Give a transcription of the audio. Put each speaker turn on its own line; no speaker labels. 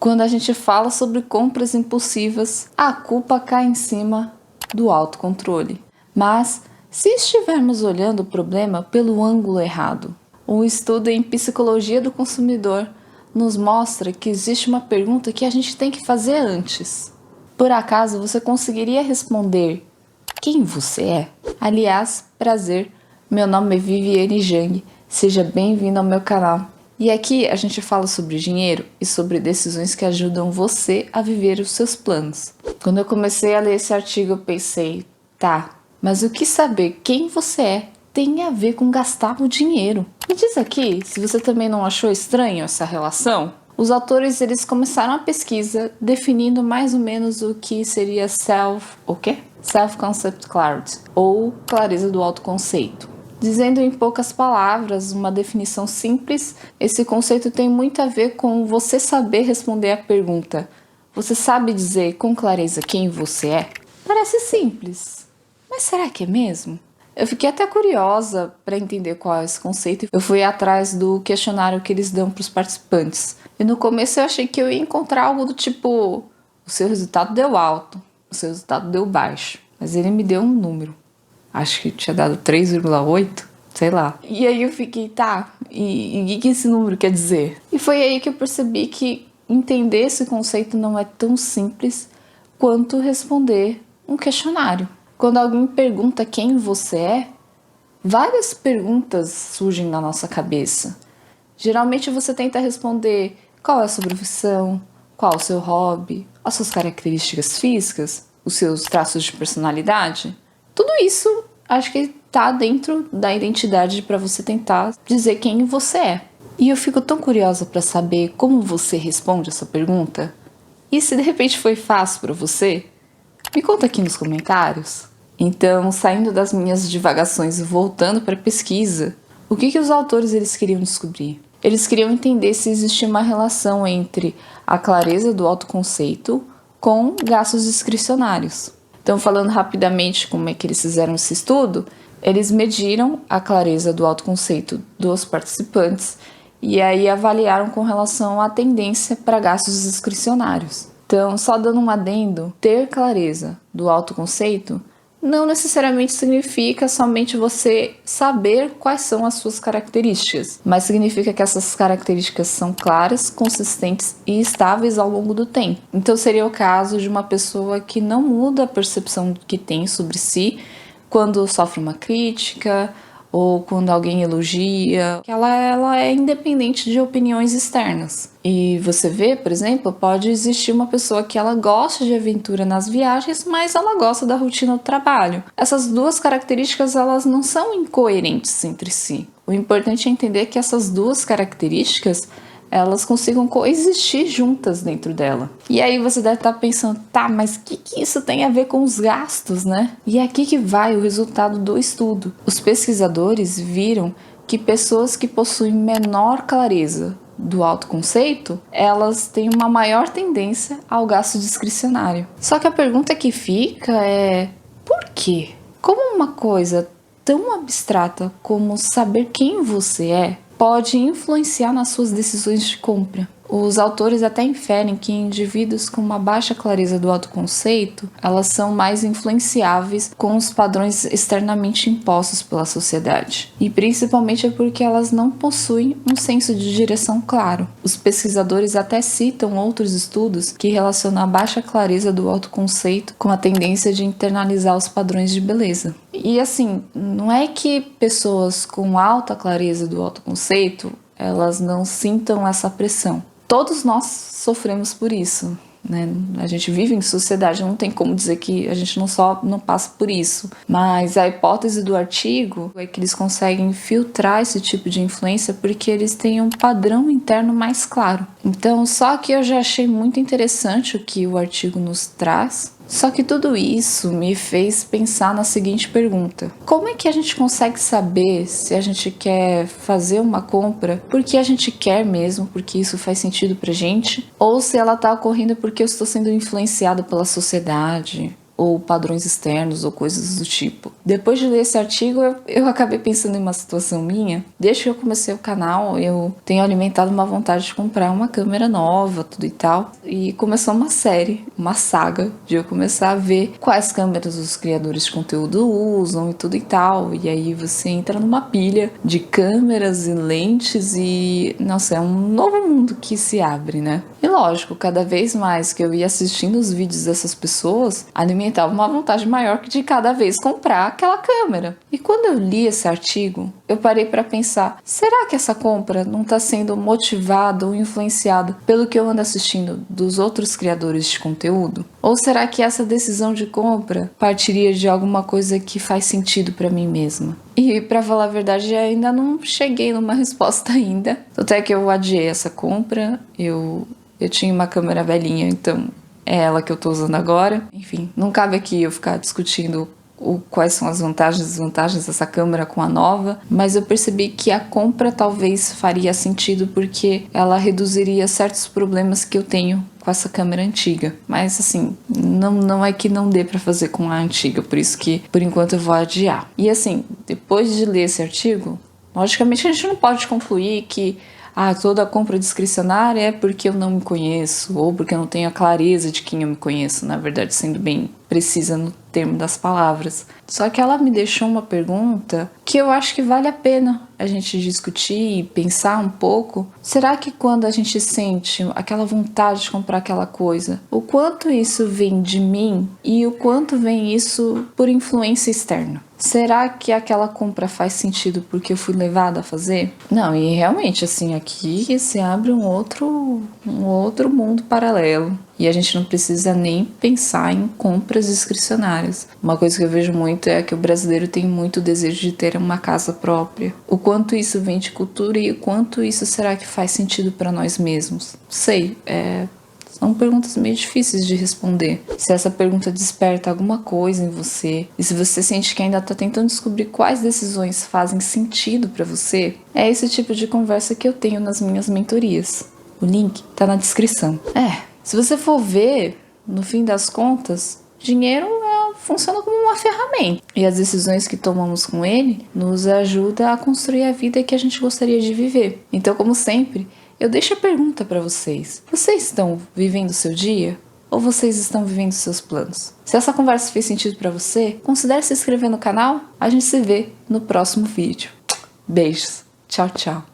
Quando a gente fala sobre compras impulsivas, a culpa cai em cima do autocontrole. Mas, se estivermos olhando o problema pelo ângulo errado, um estudo em psicologia do consumidor nos mostra que existe uma pergunta que a gente tem que fazer antes. Por acaso você conseguiria responder quem você é? Aliás, prazer, meu nome é Viviane Jang, seja bem-vindo ao meu canal. E aqui a gente fala sobre dinheiro e sobre decisões que ajudam você a viver os seus planos. Quando eu comecei a ler esse artigo eu pensei, tá, mas o que saber quem você é tem a ver com gastar o dinheiro? Me diz aqui se você também não achou estranho essa relação. Os autores eles começaram a pesquisa definindo mais ou menos o que seria Self-Concept Clarity, ou clareza do autoconceito. Dizendo em poucas palavras, uma definição simples, esse conceito tem muito a ver com você saber responder à pergunta: você sabe dizer com clareza quem você é? Parece simples, mas será que é mesmo? Eu fiquei até curiosa para entender qual é esse conceito. Eu fui atrás do questionário que eles dão para os participantes. E no começo eu achei que eu ia encontrar algo do tipo: o seu resultado deu alto, o seu resultado deu baixo. Mas ele me deu um número. Acho que tinha dado 3,8, sei lá. E aí eu fiquei, tá, e o que esse número quer dizer? E foi aí que eu percebi que entender esse conceito não é tão simples quanto responder um questionário. Quando alguém pergunta quem você é, várias perguntas surgem na nossa cabeça. Geralmente você tenta responder qual é a sua profissão, qual é o seu hobby, as suas características físicas, os seus traços de personalidade. Tudo isso acho que está dentro da identidade para você tentar dizer quem você é. E eu fico tão curiosa para saber como você responde essa pergunta. E se de repente foi fácil para você, me conta aqui nos comentários. Então, saindo das minhas divagações e voltando para a pesquisa, o que os autores eles queriam descobrir? Eles queriam entender se existia uma relação entre a clareza do autoconceito com gastos discricionários. Então, falando rapidamente como é que eles fizeram esse estudo, eles mediram a clareza do autoconceito dos participantes e aí avaliaram com relação à tendência para gastos discricionários. Então, só dando um adendo, ter clareza do autoconceito não necessariamente significa somente você saber quais são as suas características, mas significa que essas características são claras, consistentes e estáveis ao longo do tempo. Então seria o caso de uma pessoa que não muda a percepção que tem sobre si quando sofre uma crítica ou quando alguém elogia, que ela é independente de opiniões externas. E você vê, por exemplo, pode existir uma pessoa que ela gosta de aventura nas viagens, mas ela gosta da rotina do trabalho. Essas duas características, elas não são incoerentes entre si. O importante é entender que essas duas características elas consigam coexistir juntas dentro dela. E aí você deve estar pensando, tá, mas o que isso tem a ver com os gastos, né? E é aqui que vai o resultado do estudo. Os pesquisadores viram que pessoas que possuem menor clareza do autoconceito, elas têm uma maior tendência ao gasto discricionário. Só que a pergunta que fica é, por quê? Como uma coisa tão abstrata como saber quem você é pode influenciar nas suas decisões de compra? Os autores até inferem que indivíduos com uma baixa clareza do autoconceito, elas são mais influenciáveis com os padrões externamente impostos pela sociedade. E principalmente é porque elas não possuem um senso de direção claro. Os pesquisadores até citam outros estudos que relacionam a baixa clareza do autoconceito com a tendência de internalizar os padrões de beleza. E assim, não é que pessoas com alta clareza do autoconceito, elas não sintam essa pressão. Todos nós sofremos por isso, né? A gente vive em sociedade, não tem como dizer que a gente não passa por isso. Mas a hipótese do artigo é que eles conseguem filtrar esse tipo de influência porque eles têm um padrão interno mais claro. Então, só que eu já achei muito interessante o que o artigo nos traz. Só que tudo isso me fez pensar na seguinte pergunta: como é que a gente consegue saber se a gente quer fazer uma compra porque a gente quer mesmo, porque isso faz sentido pra gente, ou se ela tá ocorrendo porque eu estou sendo influenciado pela sociedade, ou padrões externos ou coisas do tipo. Depois de ler esse artigo, eu acabei pensando em uma situação minha. Desde que eu comecei o canal, eu tenho alimentado uma vontade de comprar uma câmera nova, tudo e tal. E começou uma série, uma saga, de eu começar a ver quais câmeras os criadores de conteúdo usam e tudo e tal. E aí você entra numa pilha de câmeras e lentes e, nossa, é um novo mundo que se abre, né? E lógico, cada vez mais que eu ia assistindo os vídeos dessas pessoas, alimentava uma vontade maior de cada vez comprar aquela câmera. E quando eu li esse artigo, eu parei para pensar, será que essa compra não está sendo motivada ou influenciada pelo que eu ando assistindo dos outros criadores de conteúdo? Ou será que essa decisão de compra partiria de alguma coisa que faz sentido para mim mesma? E para falar a verdade, ainda não cheguei numa resposta ainda. Até que eu adiei essa compra, eu tinha uma câmera velhinha, então é ela que eu tô usando agora. Enfim, não cabe aqui eu ficar discutindo quais são as vantagens e desvantagens dessa câmera com a nova, mas eu percebi que a compra talvez faria sentido porque ela reduziria certos problemas que eu tenho com essa câmera antiga. Mas assim, não é que não dê pra fazer com a antiga, por isso que por enquanto eu vou adiar. E assim, depois de ler esse artigo, logicamente a gente não pode concluir que toda compra discricionária é porque eu não me conheço ou porque eu não tenho a clareza de quem eu me conheço, na verdade, sendo bem precisa no termo das palavras. Só que ela me deixou uma pergunta que eu acho que vale a pena a gente discutir e pensar um pouco. Será que quando a gente sente aquela vontade de comprar aquela coisa, o quanto isso vem de mim e o quanto vem isso por influência externa? Será que aquela compra faz sentido porque eu fui levada a fazer? Não, e realmente, assim, aqui se abre um outro mundo paralelo. E a gente não precisa nem pensar em compras discricionárias. Uma coisa que eu vejo muito é que o brasileiro tem muito desejo de ter uma casa própria. O quanto isso vem de cultura e o quanto isso será que faz sentido para nós mesmos? Sei, são perguntas meio difíceis de responder. Se essa pergunta desperta alguma coisa em você, e se você sente que ainda está tentando descobrir quais decisões fazem sentido para você, é esse tipo de conversa que eu tenho nas minhas mentorias. O link tá na descrição. Se você for ver, no fim das contas, dinheiro funciona como uma ferramenta. E as decisões que tomamos com ele nos ajudam a construir a vida que a gente gostaria de viver. Então, como sempre, eu deixo a pergunta para vocês. Vocês estão vivendo o seu dia? Ou vocês estão vivendo seus planos? Se essa conversa fez sentido para você, considere se inscrever no canal. A gente se vê no próximo vídeo. Beijos. Tchau, tchau.